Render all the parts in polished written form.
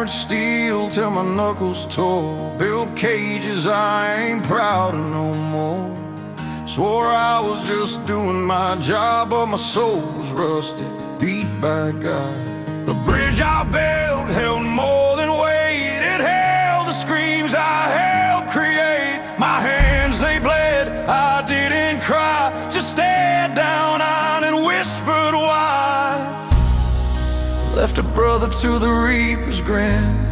hammered steel till my knuckles tore. Built cages I ain't proud of no more. Swore I was just doing my job, but my soul's rusted, beat by God. The bridge I built held more than weight. It held the screams I helped create. My hands, they bled, I didn't cry, just stared down on and whispered why. Left a brother to the reaper's grin.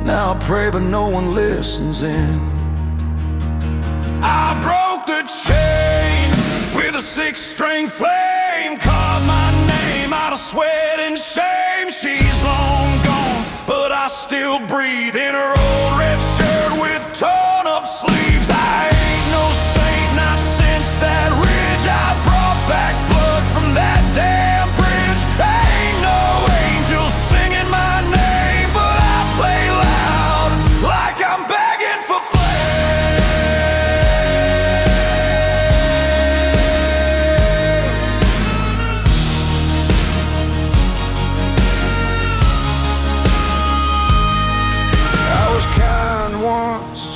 Now I pray but no one listens in. I broke the chain with a 6-string flame. Carved my name out of sweat and shame. She's long gone, but I still breathe in her old red shirt with torn up sleeves. I ain't no saint, not since that ridge. I brought back blood from that damn bridge. Ain't no angel singing my name, but I play loud like I'm begging for flames.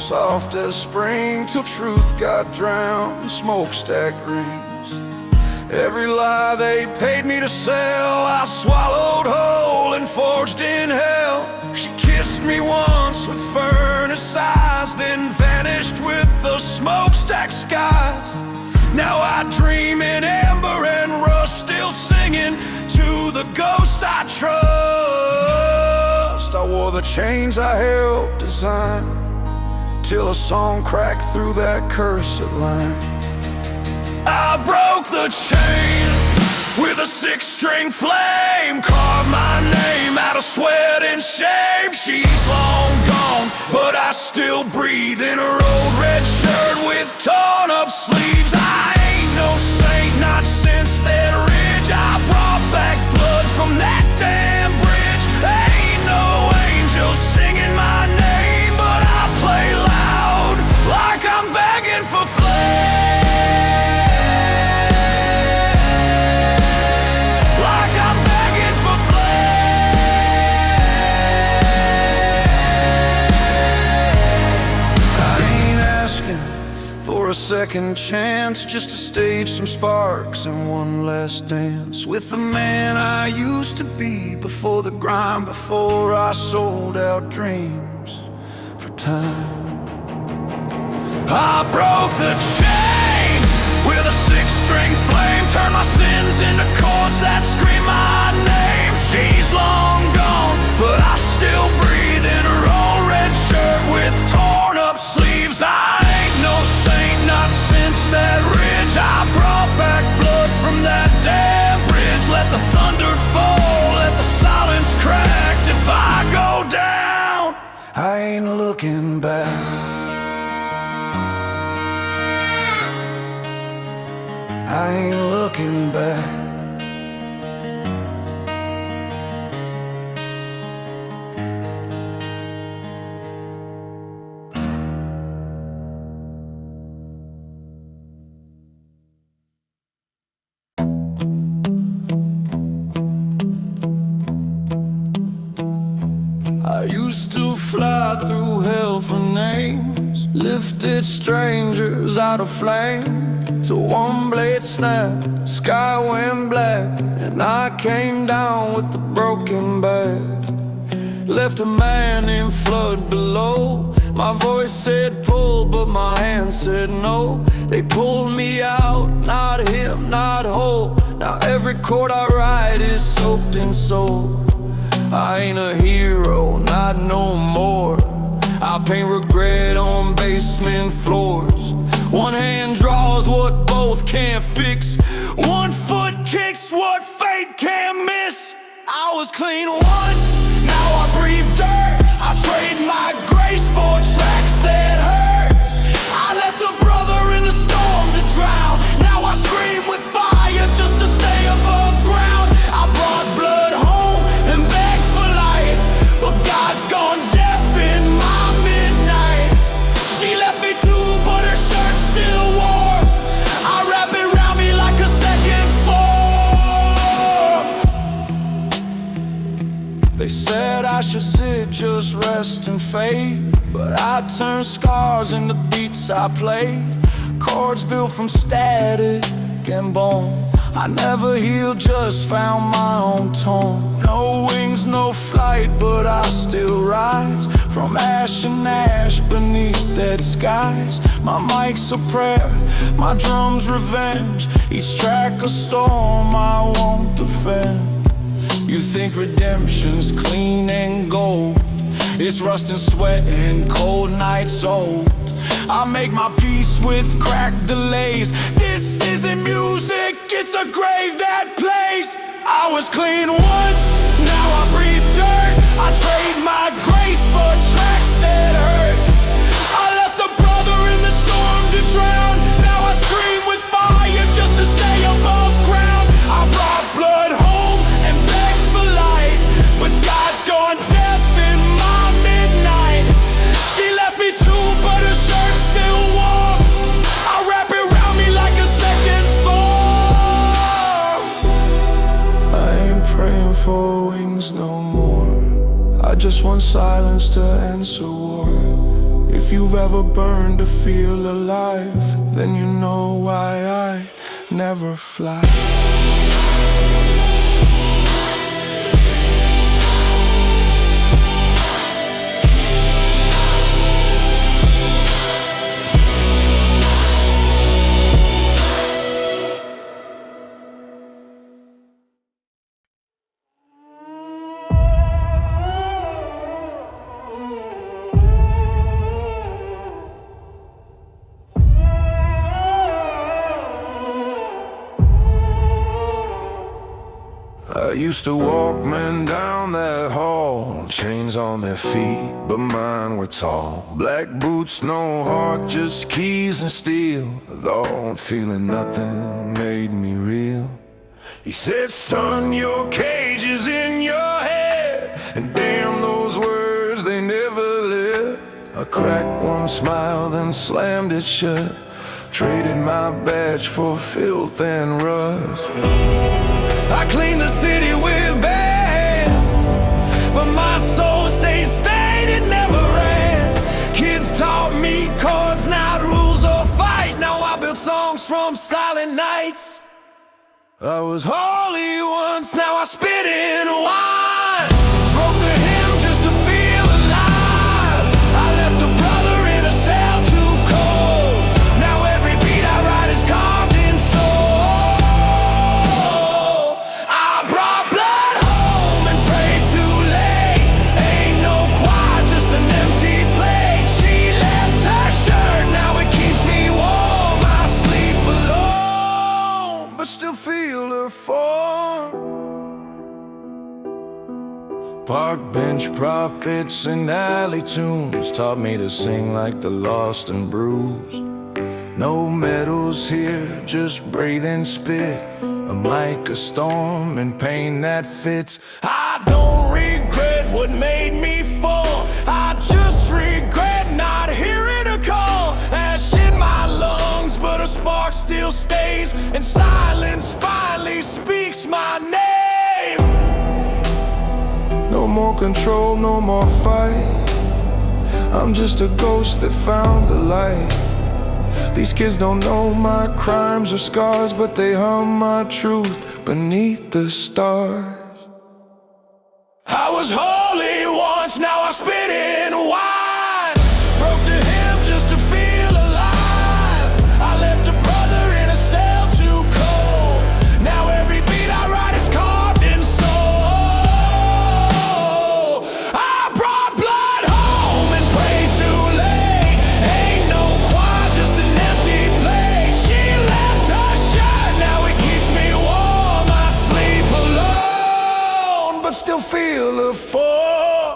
Soft as spring till truth got drowned in smokestack rings. Every lie they paid me to sell I swallowed whole and forged in hell. She kissed me once with furnace eyes, then vanished with the smokestack skies. Now I dream in amber and rust, still singing to the ghost I trust. I wore the chains I helped design till a song cracked through that cursed line. I broke the chain with a 6-string flame. Carved my name out of sweat and shame. She's long gone, but I still breathe in her old red shirt with torn up sleeves. I ain't no saint, not since that ridge. I brought back blood from that damn bridge. Ain't no angel singing my name, but I play loud like I'm begging for flames. Like I'm begging for flames. I ain't asking for a second chance, just to stage some sparks and one last dance with the man I used to be before the grind, before I sold out dreams for time. I broke the chain with a 6-string flame. Turned my sins into chords that scream my name. She's long gone, but I still breathe in her old red shirt with torn up sleeves. I ain't no saint, not since that ridge. I brought back blood from that damn bridge. Let the thunder fall, let the silence crack. If I go down, I ain't looking back. I ain't looking back. I used to fly through hell for names, lifted strangers out of flame. Till one blade snapped, sky went black, and I came down with the broken back. Left a man in flood below. My voice said pull, but my hand said no. They pulled me out, not him, not whole. Now every chord I write is soaked in soul. I ain't a hero, not no more. I paint regret on basement floors. One hand draws what both can't fix. One foot kicks what fate can't miss. I was clean once, now I breathe dirt. I trade my grace for tracks that hurt. I left a brother in the storm to drown. Now I scream with fire just to stay above ground. I brought blood home and begged for life, but God's gone deaf in my midnight. She left me too, but her shirt's still warm. I wrap it around me like a second form. just rest and fade. But I turn scars into beats I played, chords built from static and bone. I never healed, just found my own tone. No wings, no flight, but I still rise from ash and ash beneath dead skies. My mic's a prayer, my drum's revenge, each track a storm I won't defend. You think redemption's clean and gold, it's rust and sweat and cold nights old. I make my peace with cracked delays. This isn't music, it's a grave that plays. I was clean once, now I breathe dirt. I trade my grace for tracks that hurt. I left a brother in the storm to drown. Now I scream with fire just to stay above ground. I brought blood home and begged for light, but God's gone deaf in my midnight. She left me too, but her shirt's still warm. I wrap it around me like a second form. I ain't praying for wings no more, I just want silence to answer war. If you've ever burned to feel alive, then you know why I never fly. I used to walk men down that hall, chains on their feet, but mine were tall. Black boots, no heart, just keys and steel. Though feeling nothing made me real. He said, son, your cage is in your head, and damn those words, they never lived. I cracked one smile, then slammed it shut, traded my badge for filth and rust. I cleaned the city with bare hands, but my soul stayed stained, it never ran. Kids taught me chords, not rules or fight. Now I build songs from silent nights. I was holy once, now I spit in wine. Broke the hymn just to feel alive. I left a brother in a cell too cold. Now every beat I write is carved in soul. Park bench prophets and alley tunes taught me to sing like the lost and bruised. No medals here, just breathe and spit, a mic, a storm, and pain that fits. I don't regret what made me fall, I just regret not hearing a call. Ash in my lungs, but a spark still stays, and silence finally speaks my name. No more control, no more fight, I'm just a ghost that found the light. These kids don't know my crimes or scars, but they hum my truth beneath the stars. I was holy once, now I spit in wine. Broke the hymn just to feel alive. I left a brother in a cell too cold. Now every beat I write is carved in soul. I brought blood home and prayed too late. Ain't no choir, just an empty plate. She left her shirt, now it keeps me warm. I sleep alone, but still feel a fall.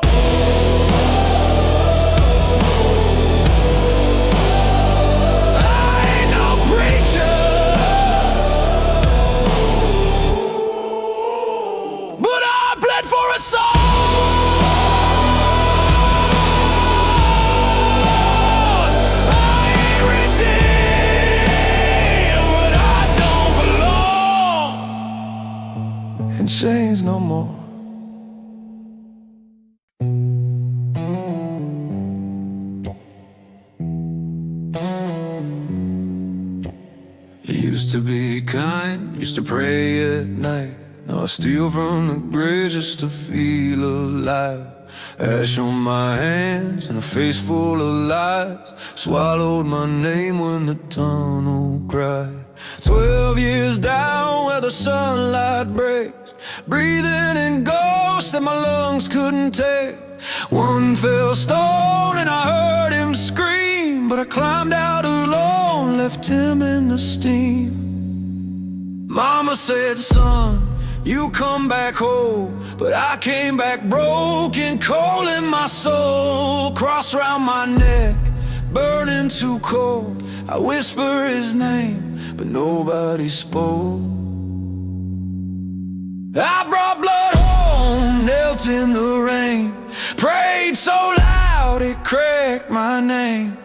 Used to be kind, used to pray at night. Now I steal from the grave just to feel alive. Ash on my hands and a face full of lies. Swallowed my name when the tunnel cried. 12 years down where the sunlight breaks, breathing in ghosts that my lungs couldn't take. One fell stone and I heard him scream, but I climbed out alone, left him in the steam. Mama said, son, you come back whole, but I came back broken, cold in my soul. Cross around my neck, burning too cold. I whisper his name, but nobody spoke. I brought blood home, knelt in the rain, prayed so loud it cracked my name.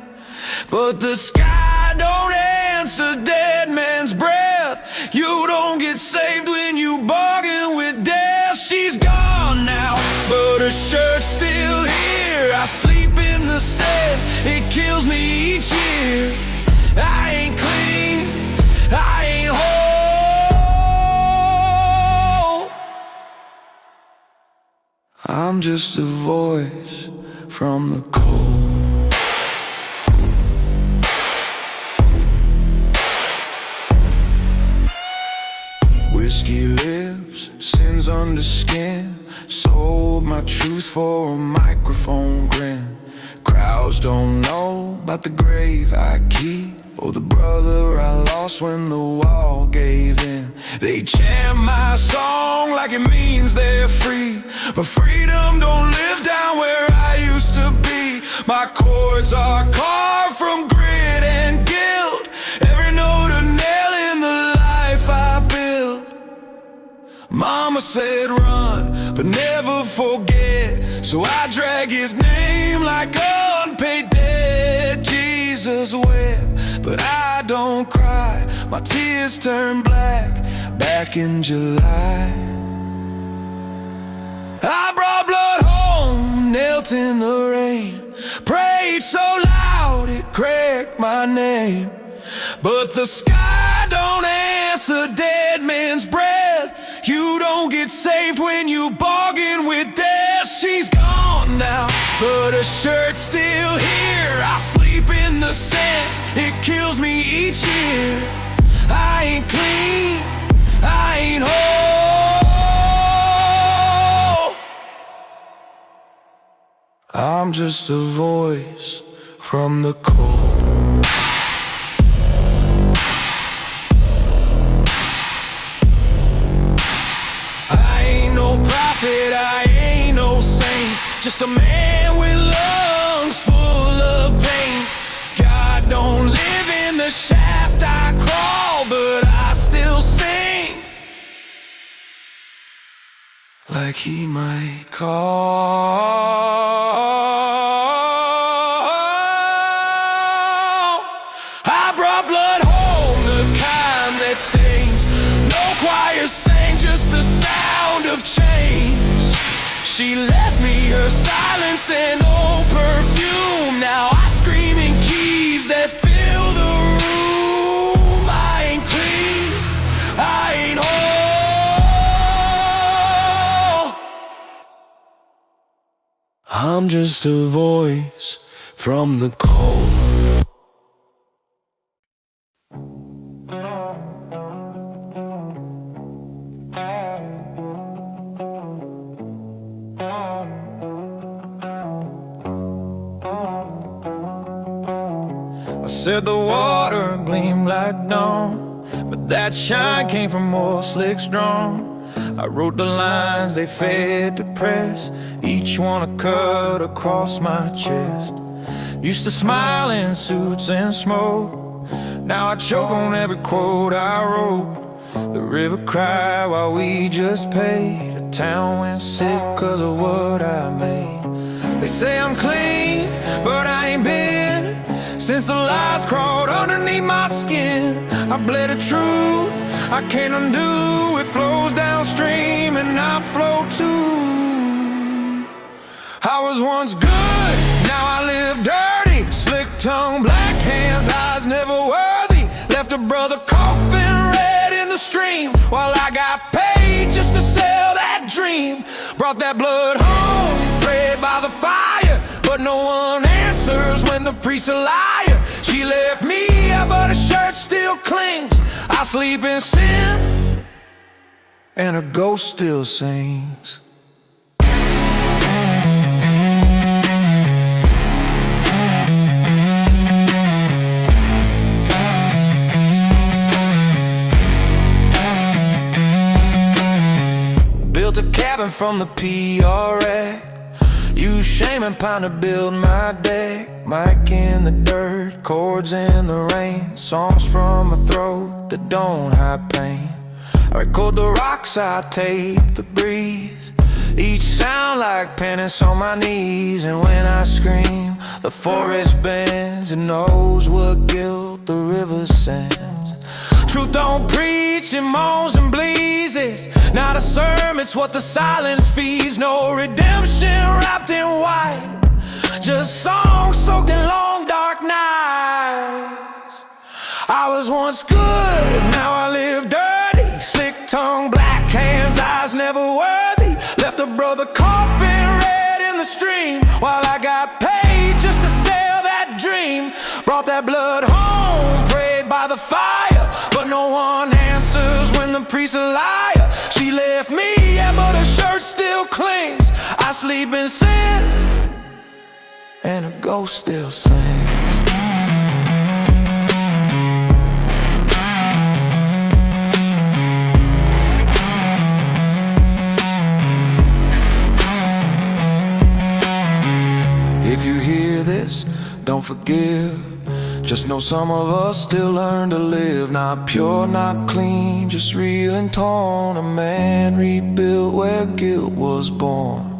But the sky don't answer dead man's breath. You don't get saved when you bargain with death. She's gone now, but her shirt's still here. I sleep in the sand, it kills me each year. I ain't clean, I ain't whole. I'm just a voice from the cold. Whiskey lips, sins under skin. Sold my truth for a microphone grin. Crowds don't know about the grave I keep, or the brother I lost when the wall gave in. They chant my song like it means they're free, but freedom don't live down where I used to be. My chords are carved from grit and guilt, every note a nail in the life I built. Mama said run, but never forget, so I drag his name like unpaid debt. Jesus wept, but I don't cry. My tears turn black back in July. I brought blood home, knelt in the rain, prayed so loud it cracked my name. But the sky don't answer dead man's breath. You don't get saved when you bargain with death. She's gone now, but her shirt's still here. I sleep in the sand, it kills me each year. I ain't clean, I ain't whole. I'm just a voice from the cold. I ain't no saint, just a man with lungs full of pain. God don't live in the shaft I crawl, but I still sing like he might call. I brought blood home, the kind that stains. No choir sang, just the sound of change. She left me her silence and old perfume. Now I scream in keys that fill the room. I ain't clean, I ain't whole. I'm just a voice from the cold. I said the water gleamed like dawn, but that shine came from more slick strong. I wrote the lines, they fed to press, each one a cut across my chest. Used to smile in suits and smoke, now I choke on every quote I wrote. The river cried while we just paid. The town went sick cause of what I made. They say I'm clean, but I ain't been, since the lies crawled underneath my skin. I bled the truth, I can't undo. It flows downstream and I flow too. I was once good, now I live dirty. Slick tongue, black hands, eyes never worthy. Left Left a brother coughing red in the stream, while I got paid just to sell that dream. Brought that blood home, prayed by the fire, but no one answers when the priest's a liar. She left me, but her shirt still clings. I sleep in sin, and her ghost still sings. Built a cabin from the PRX, used shame and pine to build my deck. Mic in the dirt, chords in the rain, songs from a throat that don't hide pain. I record the rocks, I tape the breeze, each sound like penance on my knees. And when I scream, the forest bends and knows what guilt the river sends. Truth don't preach, it moans and bleeds. It's not a sermon, it's what the silence feeds. No redemption wrapped in white, just songs soaked in long dark nights. I was once good, now I live dirty. Slick tongue, black hands, eyes never worthy. Left a brother coughing red in the stream, while I got paid just to sell that dream. Brought that blood home, prayed by the fire, but no one answers when the priest's a liar. She left me, but her shirt still clings. I sleep in sin, and a ghost still sings. If you hear this, don't forgive. Just know some of us still learn to live. Not pure, not clean, just real and torn. A man rebuilt where guilt was born.